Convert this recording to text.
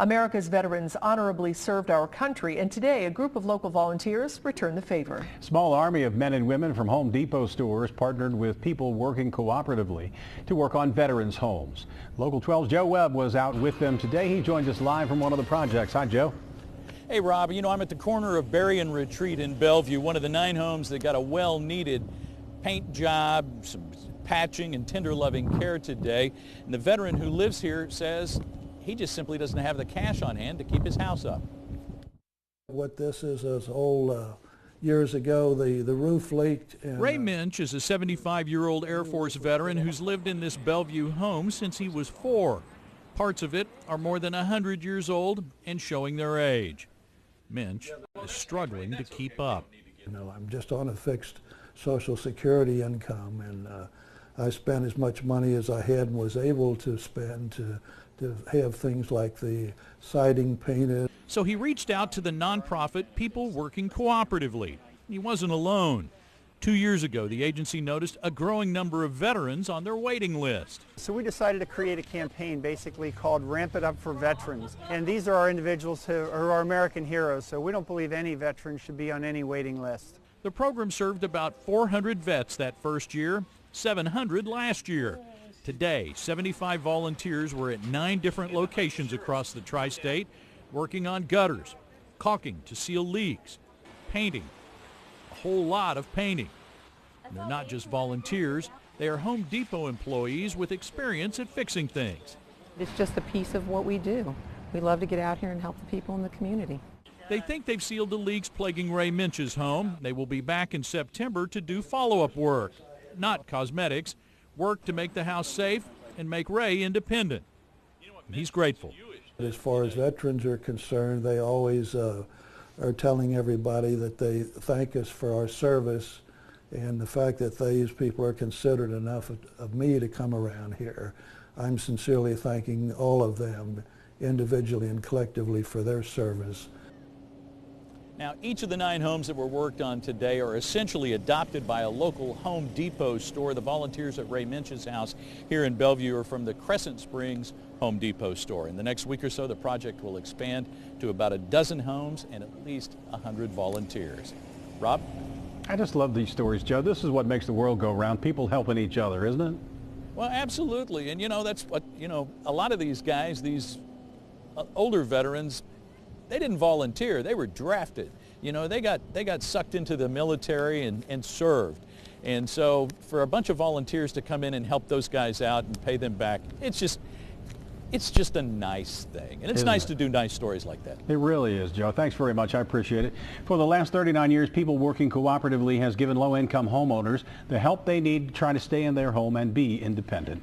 America's veterans honorably served our country, and today a group of local volunteers returned the favor. Small army of men and women from Home Depot stores partnered with People Working Cooperatively to work on veterans' homes. Local 12's Joe Webb was out with them today. He joined us live from one of the projects. Hi, Joe. Hey, Rob. You know, I'm at the corner of Berry and Retreat in Bellevue, one of the 9 homes that got a well-needed paint job, some patching and tender loving care today. And the veteran who lives here says he just simply doesn't have the cash on hand to keep his house up. What this is old years ago, the roof leaked. And, Ray Muench is a 75-year-old Air Force veteran who's lived in this Bellevue home since he was 4. Parts of it are more than 100 years old and showing their age. Muench is struggling to keep up. You know, I'm just on a fixed Social Security income, and I spent as much money as I had and was able to spend to have things like the siding painted. So he reached out to the nonprofit People Working Cooperatively. He wasn't alone. 2 years ago, the agency noticed a growing number of veterans on their waiting list. So we decided to create a campaign basically called Ramp It Up for Veterans. And these are our individuals who are American heroes, so we don't believe any veteran should be on any waiting list. The program served about 400 vets that first year, 700 last year. Today, 75 volunteers were at 9 different locations across the tri-state working on gutters, caulking to seal leaks, painting, a whole lot of painting. And they're not just volunteers, they are Home Depot employees with experience at fixing things. It's just a piece of what we do. We love to get out here and help the people in the community. They think they've sealed the leaks plaguing Ray Muench's home. They will be back in September to do follow-up work, not cosmetics, work to make the house safe and make Ray independent. And he's grateful. As far as veterans are concerned, they always are telling everybody that they thank us for our service, and the fact that these people are considerate enough of me to come around here. I'm sincerely thanking all of them individually and collectively for their service. Now, each of the 9 homes that were worked on today are essentially adopted by a local Home Depot store. The volunteers at Ray Muench's house here in Bellevue are from the Crescent Springs Home Depot store. In the next week or so, the project will expand to about a dozen homes and at least 100 volunteers. Rob? I just love these stories, Joe. This is what makes the world go round, people helping each other, isn't it? Well, absolutely. And, you know, that's what, you know, a lot of these guys, these older veterans, they didn't volunteer. They were drafted. You know, they got sucked into the military and served. And so for a bunch of volunteers to come in and help those guys out and pay them back, it's just a nice thing. And it's nice to do nice stories like that. It really is, Joe. Thanks very much. I appreciate it. For the last 39 years, People Working Cooperatively has given low-income homeowners the help they need to try to stay in their home and be independent.